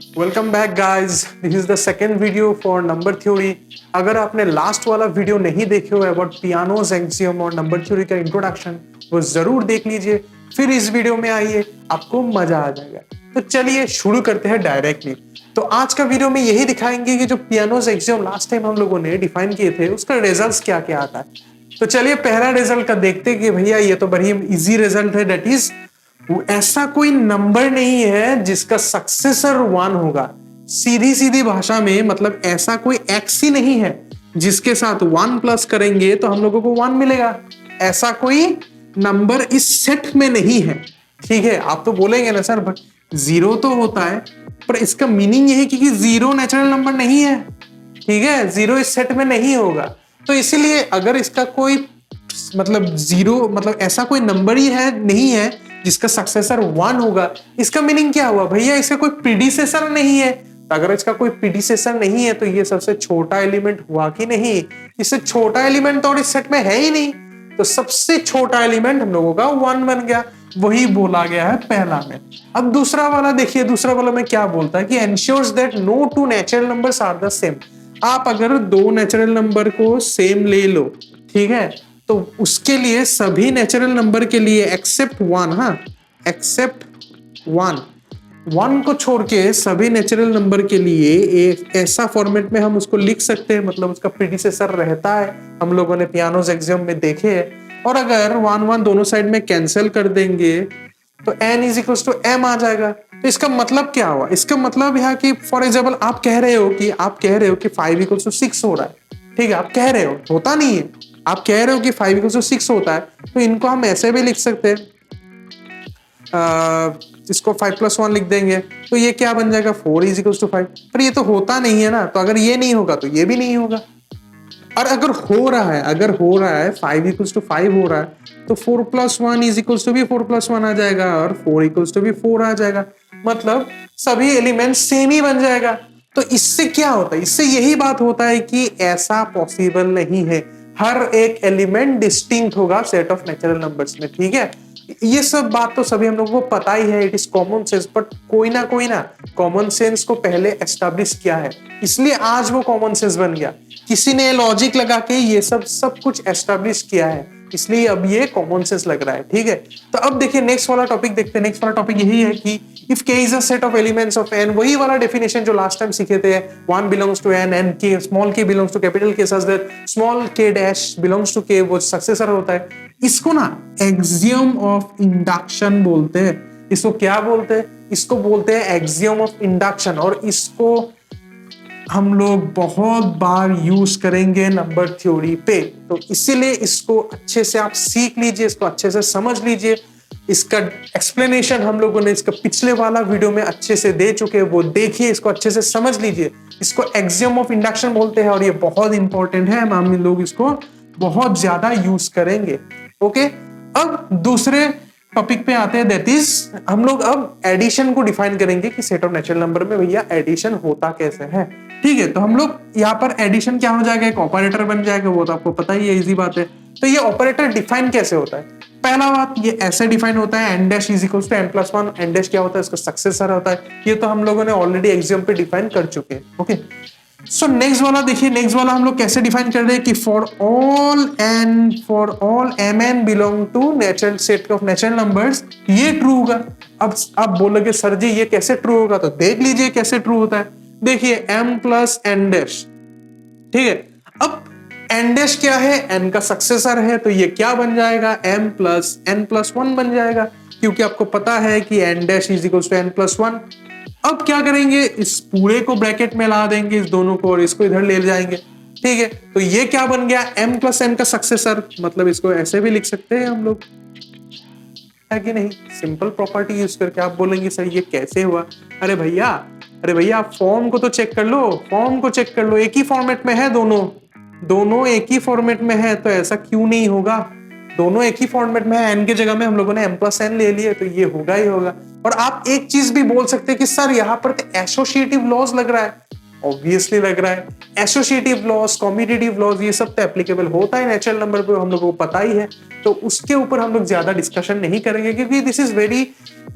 Welcome back guys, this is the second video for number theory. अगर आपने last वाला video नहीं देखे हो अबाउट पियानोज एक्सियम और नंबर थ्योरी का इंट्रोडक्शन, वो जरूर देख लीजिए। फिर इस वीडियो में आइए, आपको मजा आ जाएगा। तो चलिए शुरू करते हैं डायरेक्टली। तो आज का वीडियो में यही दिखाएंगे कि जो पियानोज एक्सियम लास्ट टाइम हम लोगों ने डिफाइन किए थे उसका रिजल्ट क्या क्या आता है। तो चलिए पहला रिजल्ट का देखते हैं कि भैया ये तो बड़ी इजी रिजल्ट है। दैट इज ऐसा कोई नंबर नहीं है जिसका सक्सेसर वन होगा। सीधी सीधी भाषा में मतलब ऐसा कोई एक्स ही नहीं है जिसके साथ वन प्लस करेंगे तो हम लोगों को वन मिलेगा। ऐसा कोई नंबर इस सेट में नहीं है। ठीक है, आप तो बोलेंगे ना सर जीरो तो होता है, पर इसका मीनिंग यही कि जीरो नेचुरल नंबर नहीं है। ठीक है, जीरो इस सेट में नहीं होगा। तो इसीलिए अगर इसका कोई मतलब जीरो मतलब ऐसा कोई नंबर ही है नहीं है जिसका सक्सेसर वन होगा, इसका मीनिंग क्या हुआ भैया? इसका कोई प्रीडिसेसर नहीं है। तो अगर इसका कोई प्रीडिसेसर नहीं है तो ये सबसे छोटा एलिमेंट हुआ कि नहीं? इससे छोटा एलिमेंट तो और इस सेट में है ही नहीं, तो सबसे छोटा एलिमेंट हम लोगों का वन बन गया। वही बोला गया है पहला में। अब दूसरा वाला देखिए, दूसरा वाला में क्या बोलता है कि ensures that no two natural numbers are the same. आप अगर दो नेचुरल नंबर को सेम ले लो, ठीक है, तो उसके लिए सभी नेचुरल नंबर के लिए एक्सेप्ट वन, हाँ एक्सेप्ट वन को छोड़ के सभी नेचुरल नंबर के लिए एक ऐसा फॉर्मेट में हम उसको लिख सकते हैं, मतलब उसका प्रीडिसेसर रहता है। हम लोगों ने पियानोज एग्जाम में देखे हैं। और अगर वन वन दोनों साइड में कैंसिल कर देंगे तो n is equal to m आ जाएगा। तो इसका मतलब क्या हुआ? इसका मतलब यह कि फॉर एग्जाम्पल आप कह रहे हो कि 5 इक्वल टू 6 हो रहा है। ठीक है, आप कह रहे हो, होता नहीं है। आप कह रहे हो कि 5 इक्वल टू 6 होता है, तो इनको हम ऐसे भी लिख सकते हैं, इसको 5 प्लस 1 लिख देंगे तो ये क्या बन जाएगा? 4 इज इक्वल टू 5। पर ये तो होता नहीं है ना, तो अगर ये नहीं होगा तो ये भी नहीं होगा। और अगर हो रहा है 5 इक्वल्स टू 5 हो रहा है तो 4 प्लस 1 इज इक्वल्स टू भी 4 प्लस 1 आ जाएगा और 4 इक्वल्स टू भी 4 आ जाएगा। मतलब सभी एलिमेंट सेम ही बन जाएगा। तो इससे क्या होता है? इससे यही बात होता है कि ऐसा पॉसिबल नहीं है। हर एक एलिमेंट डिस्टिंक्ट होगा सेट ऑफ नेचुरल नंबर्स में। ठीक है, ये सब बात तो सभी हम लोगों को पता ही है, it is common sense. But कोई ना कॉमन सेंस को पहले एस्टेब्लिश किया है, इसलिए आज वो कॉमन सेंस बन गया। किसी ने लॉजिक लगा के ये सब कुछ एस्टेब्लिश किया है, इसलिए अब ये कॉमन सेंस लग रहा है। ठीक है, तो अब देखिए नेक्स्ट वाला टॉपिक देखते हैं। नेक्स्ट वाला टॉपिक यही है कि if k is a set of elements of n, वही वाला डेफिनेशन जो लास्ट टाइम सीखे थे, 1 belongs to n and k small k belongs to capital k such that small k dash belongs to k, वो successor होता है। इसको ना एक्सियम ऑफ इंडक्शन बोलते हैं। इसको क्या बोलते हैं? इसको बोलते हैं एक्सियम ऑफ इंडक्शन। और इसको हम लोग बहुत बार यूज करेंगे नंबर थ्योरी पे, तो इसीलिए इसको अच्छे से आप सीख लीजिए, इसको अच्छे से समझ लीजिए। इसका एक्सप्लेनेशन हम लोगों ने इसका पिछले वाला वीडियो में अच्छे से दे चुके हैं, वो देखिए, इसको अच्छे से समझ लीजिए। इसको एक्सियम ऑफ इंडक्शन बोलते हैं और ये बहुत इंपॉर्टेंट है। हम लोग इसको बहुत ज्यादा यूज करेंगे। ओके, अब दूसरे टॉपिक पे आते हैं, दैट इज हम लोग अब एडिशन को डिफाइन करेंगे कि सेट ऑफ नेचुरल नंबर में भैया एडिशन होता कैसे है। ठीक है, तो हम लोग यहाँ पर एडिशन क्या हो जाएगा? एक ऑपरेटर बन जाएगा, वो तो आपको पता ही है, इजी बात है। तो ये ऑपरेटर डिफाइन कैसे होता है? पहला बात, ये ऐसे डिफाइन होता है n dash is equal to n plus 1। n dash क्या होता है? इसका सक्सेसर होता है। ये तो हम लोगों ने ऑलरेडी एग्जाम पे डिफाइन कर चुके हैं। ओके, सो नेक्स्ट वाला देखिए, नेक्स्ट वाला हम लोग कैसे डिफाइन कर रहे हैं कि for all mn belong to natural set of natural numbers, ये ट्रू होगा। अब आप बोलोगे सर जी ये कैसे ट्रू होगा? तो देख लीजिए कैसे ट्रू होता है। देखिए m प्लस n डैश, ठीक है। अब n डैश क्या है? n का सक्सेसर है, तो ये क्या बन जाएगा? m प्लस n प्लस 1 बन जाएगा, क्योंकि आपको पता है कि n dash is equal to n plus 1। अब क्या करेंगे? इस पूरे को ब्रैकेट में ला देंगे, इस दोनों को, और इसको इधर ले जाएंगे। ठीक है, तो ये क्या बन गया? m प्लस n का सक्सेसर। मतलब इसको ऐसे भी लिख सकते हैं हम लोग, है कि नहीं? सिंपल प्रॉपर्टी यूज करके। आप बोलेंगे सर ये कैसे हुआ? अरे भैया आप फॉर्म को तो चेक कर लो, फॉर्म को चेक कर लो, एक ही फॉर्मेट में है, दोनों एक ही फॉर्मेट में है, तो ऐसा क्यों नहीं होगा? दोनों एक ही फॉर्मेट में है, n के जगह में हम लोगों ने m प्लस n ले लिए, तो ये होगा ही होगा। और आप एक चीज भी बोल सकते हैं कि सर यहाँ पर तो एसोसिएटिव लॉज लग रहा है। ऑब्वियसली लग रहा है। एसोसिएटिव लॉस, कॉम्पिटिटिव लॉस, ये सब तो एप्लीकेबल होता है नेचुरल नंबर पे, हम लोगों को पता ही है, तो उसके ऊपर हम लोग ज्यादा डिस्कशन नहीं करेंगे क्योंकि this is very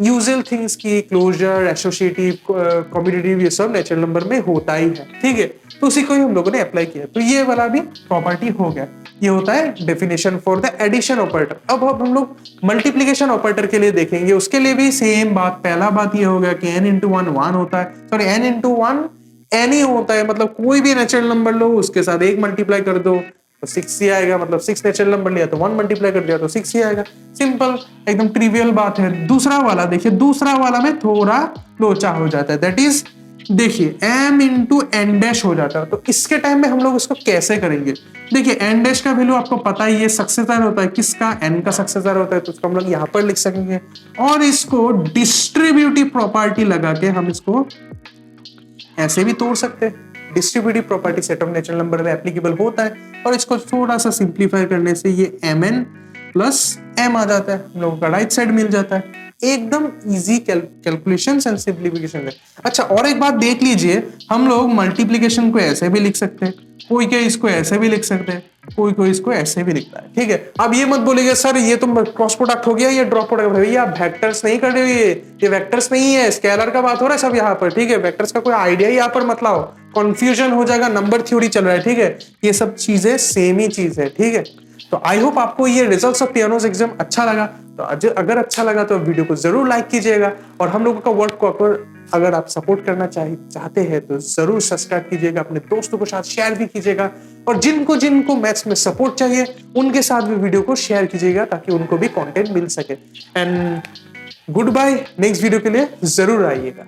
usual things की क्लोजर, एसोसिएटिव, कॉम्पिटिटिव, ये सब नेचुरल नंबर में होता ही है, ठीक है। तो उसी को ही हम लोगों ने अप्लाई किया, तो ये वाला भी प्रॉपर्टी हो गया। ये होता है definition for the addition operator. अब हम लोग मल्टीप्लीकेशन ऑपरेटर के लिए देखेंगे, उसके लिए भी सेम बात। पहला बात ये हो गया कि n इंटू 1 1 होता है, सॉरी n इंटू 1 n ही होता है, मतलब कोई भी नेचुरल नंबर लो उसके साथ 1 मल्टीप्लाई कर दो तो 6 ही आएगा, मतलब 6 नेचुरल नंबर लिया तो 1 मल्टीप्लाई कर दिया तो 6 ही आएगा। सिंपल, एकदम ट्रिवियल बात है। दूसरा वाला देखिए, दूसरा वाला में थोड़ा लोचा हो जाता है, दैट इज देखिए m इंटू एन डैश हो जाता है। तो इसके टाइम में हम लोग इसको कैसे करेंगे? देखिए एन डैश का वैल्यू आपको पता ही है, सक्सेसर होता है, किसका? n का सक्सेसर होता है, तो उसको हम लोग यहाँ पर लिख सकेंगे और इसको डिस्ट्रीब्यूटिव प्रॉपर्टी लगा के हम इसको ऐसे भी तोड़ सकते हैं। Distributive property set of natural number में एप्लीकेबल होता है और इसको थोड़ा सा सिंप्लीफाई करने से ये mn प्लस m आ जाता है, हम लोगों का राइट साइड मिल जाता है। एकदम इजी कैलकुलेशन एंड सिंप्लीफिकेशन है। अच्छा, और एक बात देख लीजिए, हम लोग मल्टीप्लीकेशन को ऐसे भी लिख सकते हैं, कोई क्या इसको ऐसे भी लिख सकते हैं, कोई इसको ऐसे भी लिखता है, ठीक है। अब ये मत बोलिए सर ये तो क्रॉस प्रोडक्ट हो गया, ये ड्रॉप प्रोडक्ट, भैया वेक्टर्स नहीं कर रहे हो, ये वेक्टर्स नहीं है, स्केलर का बात हो रहा है सब यहाँ पर, ठीक है। वेक्टर्स का कोई आइडिया ही यहाँ पर मत लाओ, कंफ्यूजन हो जाएगा, नंबर थ्योरी चल रहा है, ठीक है। ये सब चीजें सेम ही चीज है, ठीक है। तो आई होप आपको ये रिजल्ट्स ऑफ पियानोज एग्जाम अच्छा लगा। तो अगर अच्छा लगा तो वीडियो को जरूर लाइक कीजिएगा और हम लोगों का वर्क को अगर आप सपोर्ट करना चाहते हैं तो जरूर सब्सक्राइब कीजिएगा, अपने दोस्तों के साथ शेयर भी कीजिएगा और जिनको मैथ्स में सपोर्ट चाहिए उनके साथ भी वीडियो को शेयर कीजिएगा ताकि उनको भी कंटेंट मिल सके। And good bye, next video के लिए जरूर आइएगा।